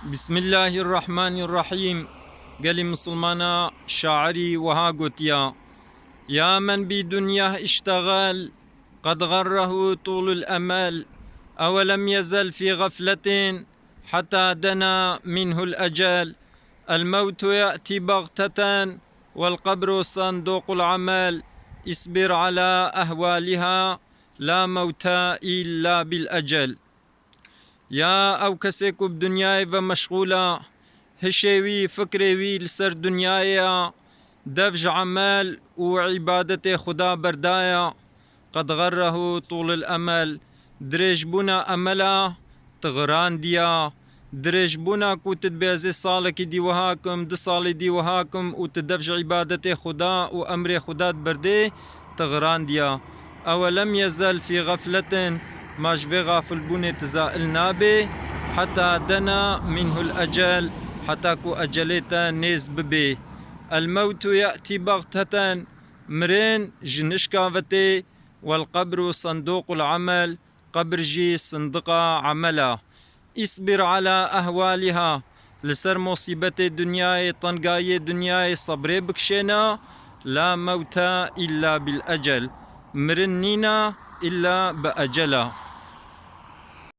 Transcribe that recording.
بسم الله الرحمن الرحيم. قال مسلمانا شاعري وها قوتيا: يا من بدنياه اشتغل قد غره طول الأمل، أولم يزل في غفلة حتى دنا منه الأجل. الموت يأتي بغتة والقبر صندوق العمل، اصبر على أهوالها لا موت إلا بالأجل. يا او کسی کو بدنیای و مشغوله هشوی فکروی لسر دنیایا دفج عمل وعبادة خدا بردايا. قد غره طول الأمل دريجبونا أملا تغران ديا دريجبونا كو تدبيزي صالك دي وهاكم دي صالي دي وهاكم وتدفج عبادة خدا وأمر خدا برده تغران ديا. أولم يزل في غفلة ماش في غافل بوني تزائل نابي حتى دنا منه الأجل حتى كو أجلتا نيز ببي. الموت يأتي بغتة مرين جنشكافتي والقبر صندوق العمل قبر جي صندوق عملا. اصبر على أهوالها لسر مصيبة دنياي طنقاي دنياي صبري بكشينا لا موت إلا بالأجل مرنينا إلا بأجله.